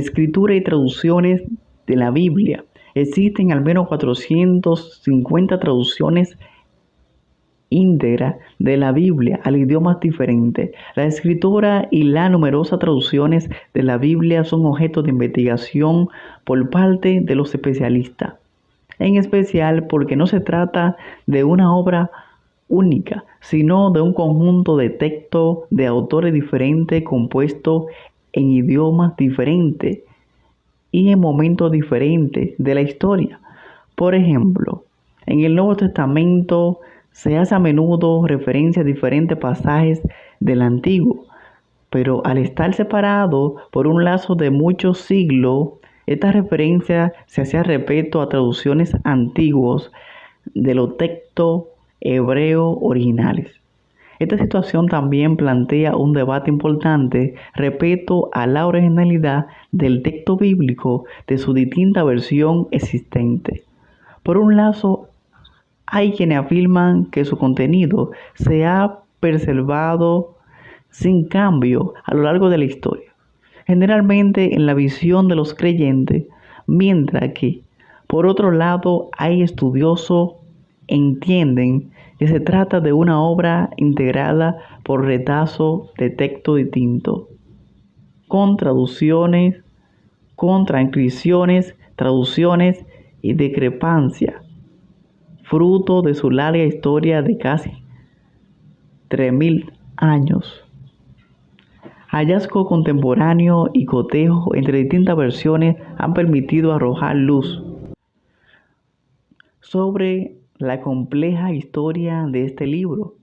escritura y traducciones de la Biblia. Existen al menos 450 traducciones íntegra de la Biblia al idioma diferente. La escritura y las numerosas traducciones de la Biblia son objeto de investigación por parte de los especialistas, en especial porque no se trata de una obra única, sino de un conjunto de textos de autores diferentes compuestos en idiomas diferentes y en momentos diferentes de la historia. Por ejemplo, en el Nuevo Testamento se hace a menudo referencia a diferentes pasajes del Antiguo, pero al estar separado por un lazo de muchos siglos, esta referencia se hacía respecto a traducciones antiguas de los textos hebreos originales. Esta situación también plantea un debate importante respecto a la originalidad del texto bíblico de su distinta versión existente. Por un lado, hay quienes afirman que su contenido se ha preservado sin cambio a lo largo de la historia, generalmente en la visión de los creyentes, mientras que, por otro lado, hay estudiosos que entienden que se trata de una obra integrada por retazos de texto distintos, con traducciones, con transcripciones, traducciones y discrepancias, fruto de su larga historia de casi 3000 años. Hallazgo contemporáneo y cotejo entre distintas versiones han permitido arrojar luz sobre la compleja historia de este libro,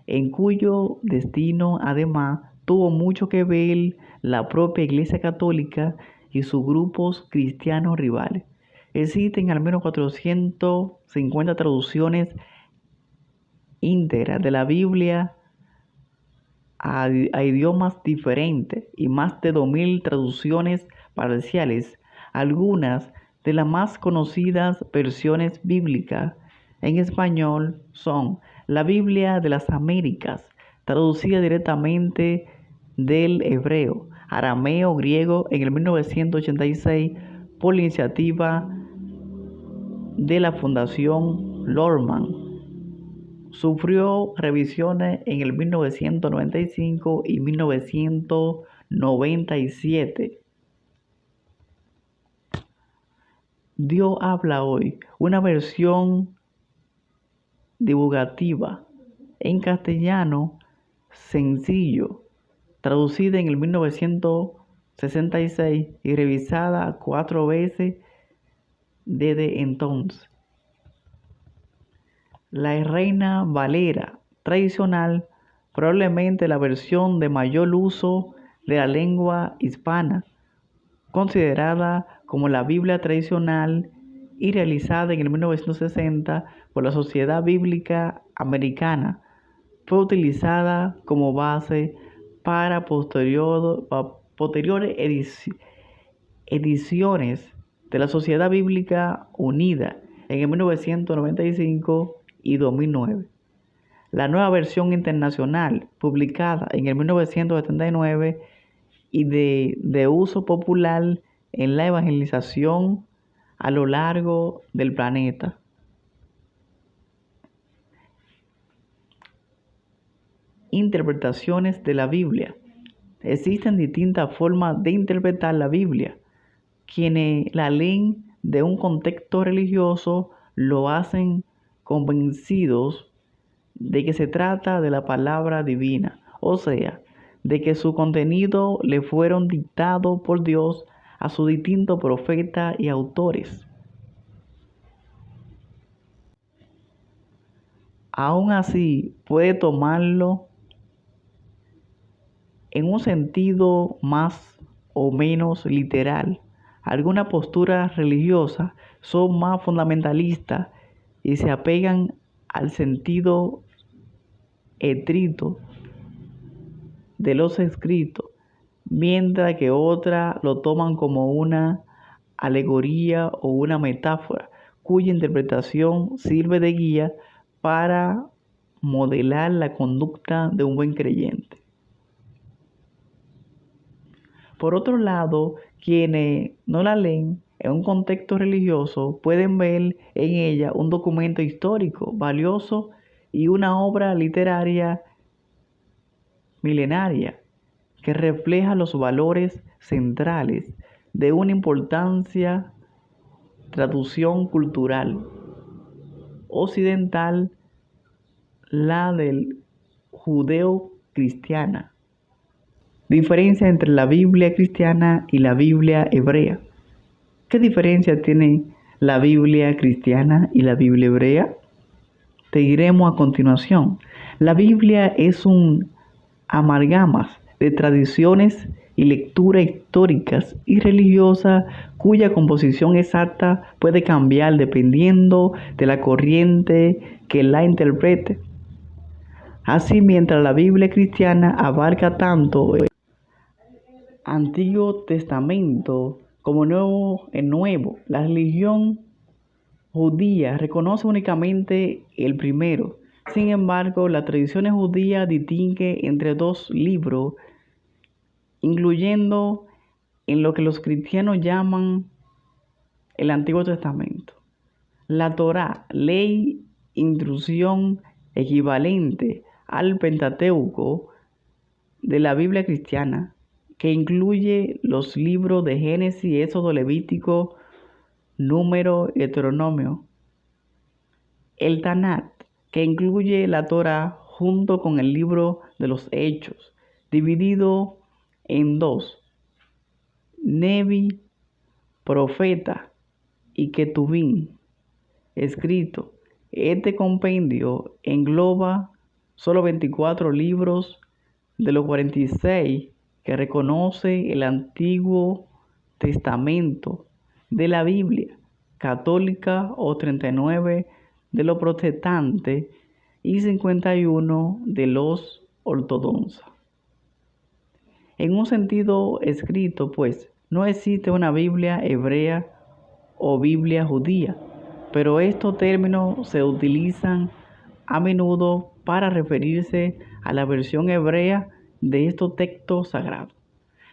en cuyo destino además tuvo mucho que ver la propia Iglesia Católica y sus grupos cristianos rivales. Existen al menos 450 traducciones íntegras de la Biblia a idiomas diferentes y más de 2000 traducciones parciales. Algunas de las más conocidas versiones bíblicas en español son la Biblia de las Américas, traducida directamente del hebreo, arameo, griego en el 1986 por la iniciativa de la Fundación Lorman. Sufrió revisiones en el 1995 y 1997. Dios habla hoy, una versión divulgativa en castellano sencillo, traducida en el 1966 y revisada 4 veces desde entonces. La Reina Valera tradicional, probablemente la versión de mayor uso de la lengua hispana, considerada como la Biblia tradicional y realizada en el 1960 por la Sociedad Bíblica Americana, fue utilizada como base para posteriores ediciones de la Sociedad Bíblica Unida en el 1995 y 2009. La nueva versión internacional, publicada en el 1979 y de uso popular en la evangelización a lo largo del planeta. Interpretaciones de la Biblia. Existen distintas formas de interpretar la Biblia. Quienes la leen de un contexto religioso lo hacen convencidos de que se trata de la palabra divina, o sea, de que su contenido le fueron dictados por Dios a sus distintos profetas y autores. Aún así, puede tomarlo en un sentido más o menos literal. Algunas posturas religiosas son más fundamentalistas y se apegan al sentido estricto de los escritos, mientras que otras lo toman como una alegoría o una metáfora, cuya interpretación sirve de guía para modelar la conducta de un buen creyente. Por otro lado, Quienes no la leen en un contexto religioso pueden ver en ella un documento histórico valioso y una obra literaria milenaria que refleja los valores centrales de una importancia traducción cultural occidental, la del judeo-cristiana. Diferencia entre la Biblia cristiana y la Biblia hebrea. ¿Qué diferencia tiene la Biblia cristiana y la Biblia hebrea? Te diremos a continuación. La Biblia es un amalgama de tradiciones y lecturas históricas y religiosas cuya composición exacta puede cambiar dependiendo de la corriente que la interprete. Así, mientras la Biblia cristiana abarca tanto el Antiguo Testamento como el Nuevo, la religión judía reconoce únicamente el primero. Sin embargo, la tradición judía distingue entre dos libros, incluyendo en lo que los cristianos llaman el Antiguo Testamento. La Torá, ley, instrucción equivalente al Pentateuco de la Biblia cristiana, que incluye los libros de Génesis, Éxodo, Levítico, Número y Deuteronomio. El Tanat, que incluye la Torá junto con el libro de los Hechos, dividido en dos, Nevi, profeta, y Ketubín, escrito. Este compendio engloba solo 24 libros de los 46 que reconoce el Antiguo Testamento de la Biblia católica o 39 de los protestantes y 51 de los ortodoxos. En un sentido escrito, pues, no existe una Biblia hebrea o Biblia judía, pero estos términos se utilizan a menudo para referirse a la versión hebrea de estos textos sagrados.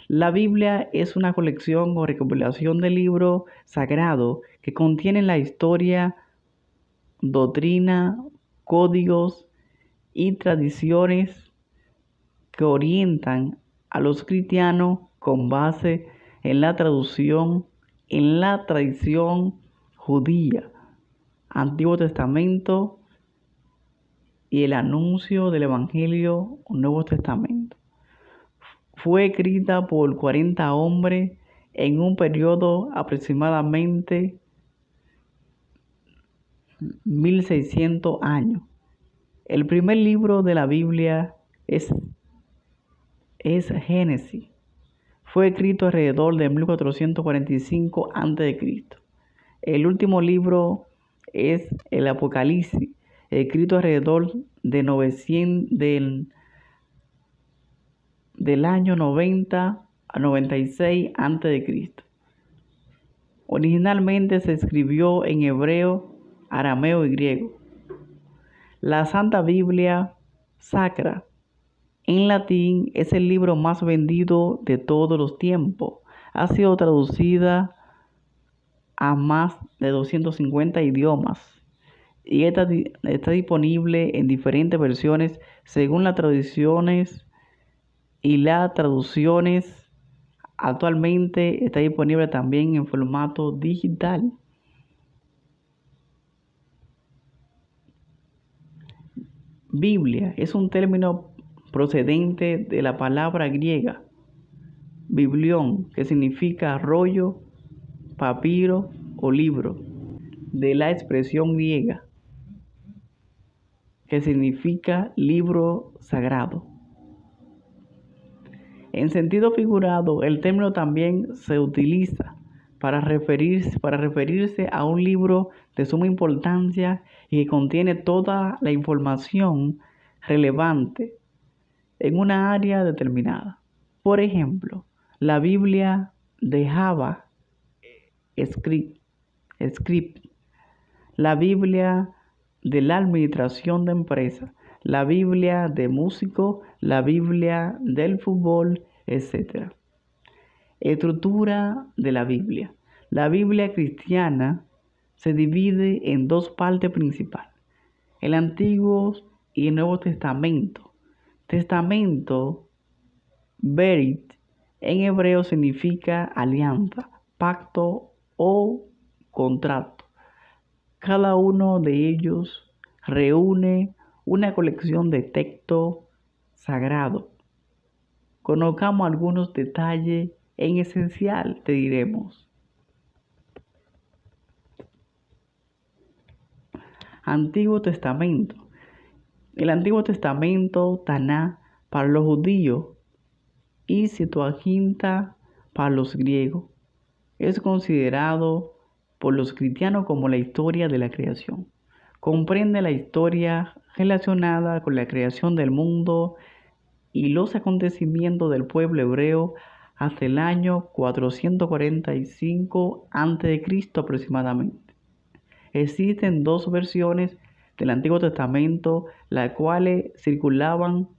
La Biblia es una colección o recopilación de libros sagrados que contienen la historia, doctrina, códigos y tradiciones que orientan a los cristianos con base en la tradición judía, Antiguo Testamento y el anuncio del Evangelio, Nuevo Testamento. Fue escrita por 40 hombres en un periodo aproximadamente 1600 años. El primer libro de la Biblia es Génesis. Fue escrito alrededor de 1445 a.C. El último libro es el Apocalipsis, escrito alrededor de 900 del año 90 a 96 a.C. Originalmente se escribió en hebreo, arameo y griego. La Santa Biblia Sacra en latín es el libro más vendido de todos los tiempos. Ha sido traducida a más de 250 idiomas y está disponible en diferentes versiones según las tradiciones y las traducciones. Actualmente está disponible también en formato digital. Biblia es un término procedente de la palabra griega biblión, que significa rollo, papiro o libro, de la expresión griega, que significa libro sagrado. En sentido figurado, el término también se utiliza para referirse a un libro de suma importancia y que contiene toda la información relevante en una área determinada. Por ejemplo, la Biblia de Java Script, la Biblia de la administración de empresas, la Biblia de músico, la Biblia del fútbol, etc. Estructura de la Biblia. La Biblia cristiana se divide en dos partes principales: el Antiguo y el Nuevo Testamento. Testamento, Berit, en hebreo significa alianza, pacto o contrato. Cada uno de ellos reúne una colección de texto sagrado. Conozcamos algunos detalles en esencial, te diremos. Antiguo Testamento. El Antiguo Testamento, Taná, para los judíos y Septuaginta para los griegos. Es considerado por los cristianos como la historia de la creación. Comprende la historia relacionada con la creación del mundo y los acontecimientos del pueblo hebreo hasta el año 445 a.C. aproximadamente. Existen dos versiones del Antiguo Testamento, las cuales circulaban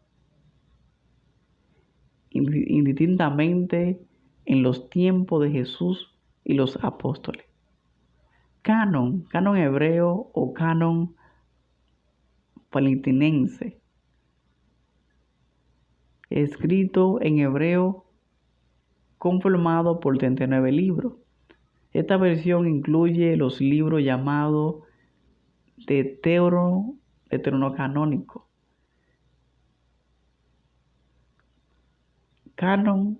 indistintamente en los tiempos de Jesús y los apóstoles. Canon hebreo o canon palestinense, escrito en hebreo, conformado por 39 libros. Esta versión incluye los libros llamados deuterocanónicos. Canon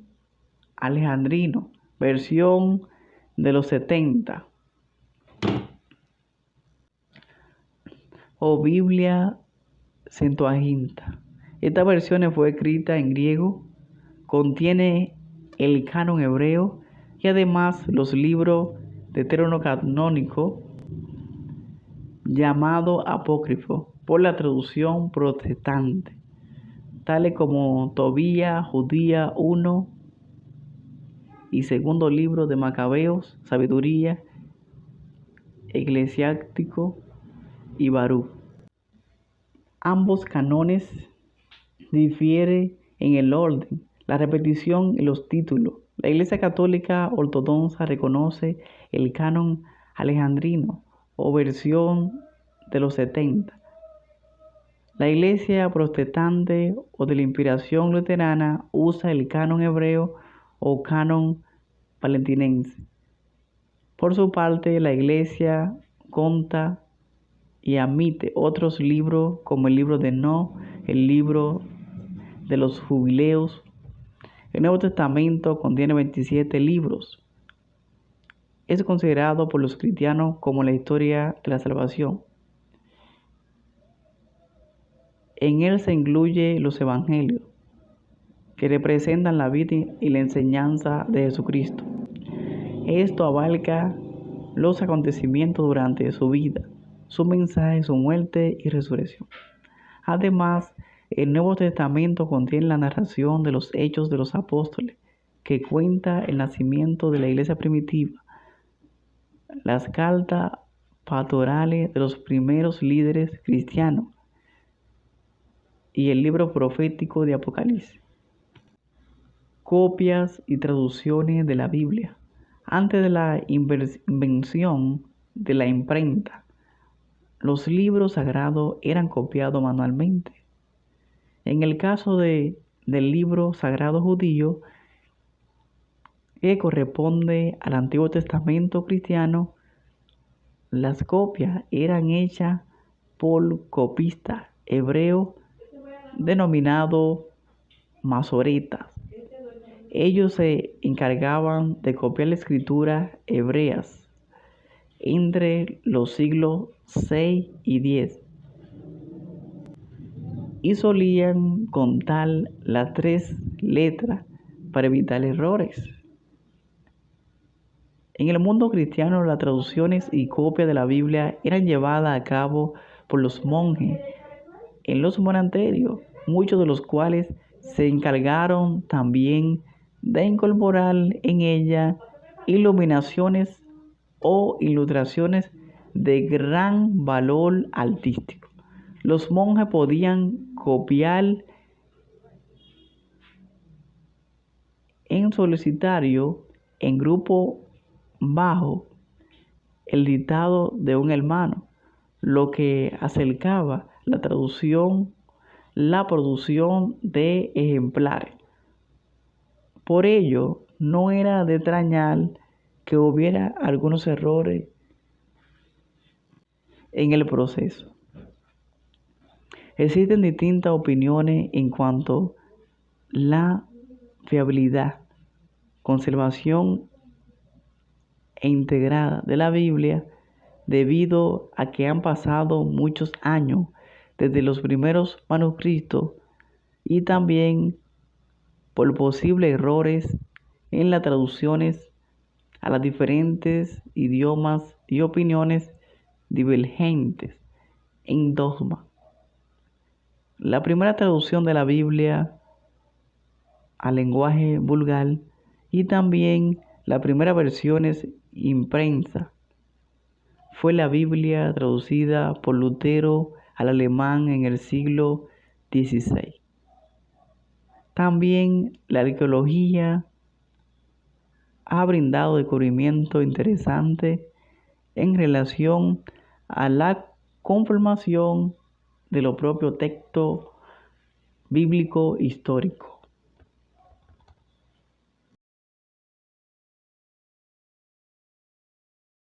alejandrino, versión de los 70. O Biblia Septuaginta. Esta versión fue escrita en griego, contiene el canon hebreo y además los libros deuterocanónicos llamados apócrifos por la traducción protestante, tales como Tobías, Judía 1 y segundo libro de Macabeos, Sabiduría, Eclesiástico y Baruch. Ambos canones difieren en el orden, la repetición y los títulos. La Iglesia Católica Ortodoxa reconoce el canon alejandrino o versión de los 70. La Iglesia Protestante o de la Inspiración Luterana usa el canon hebreo o canon palestinense. Por su parte, la Iglesia conta y admite otros libros como el libro de Enoc, el libro de los Jubileos. El Nuevo Testamento contiene 27 libros. Es considerado por los cristianos como la historia de la salvación. En él se incluyen los evangelios, que representan la vida y la enseñanza de Jesucristo. Esto abarca los acontecimientos durante su vida, su mensaje, su muerte y resurrección. Además, el Nuevo Testamento contiene la narración de los hechos de los apóstoles, que cuenta el nacimiento de la iglesia primitiva, las cartas pastorales de los primeros líderes cristianos y el libro profético de Apocalipsis. Copias y traducciones de la Biblia. Antes de la invención de la imprenta, los libros sagrados eran copiados manualmente. En el caso del libro sagrado judío, que corresponde al Antiguo Testamento cristiano, las copias eran hechas por copistas hebreos denominados masoretas. Ellos se encargaban de copiar la escritura hebreas entre los siglos 6 y 10 y solían contar las 3 letras para evitar errores. En el mundo cristiano, las traducciones y copias de la Biblia eran llevadas a cabo por los monjes en los monasterios, muchos de los cuales se encargaron también de incorporar en ella iluminaciones o ilustraciones de gran valor artístico. Los monjes podían copiar en solitario, en grupo bajo, el dictado de un hermano, lo que acercaba la producción de ejemplares. Por ello, no era de extrañar que hubiera algunos errores en el proceso. Existen distintas opiniones en cuanto a la fiabilidad, conservación e integrada de la Biblia, debido a que han pasado muchos años desde los primeros manuscritos y también por posibles errores en las traducciones a los diferentes idiomas y opiniones divergentes en dogma. La primera traducción de la Biblia al lenguaje vulgar y también la primera versión impresa fue la Biblia traducida por Lutero al alemán en el siglo XVI. También la arqueología ha brindado descubrimientos interesantes en relación a la confirmación de los propios textos bíblicos históricos.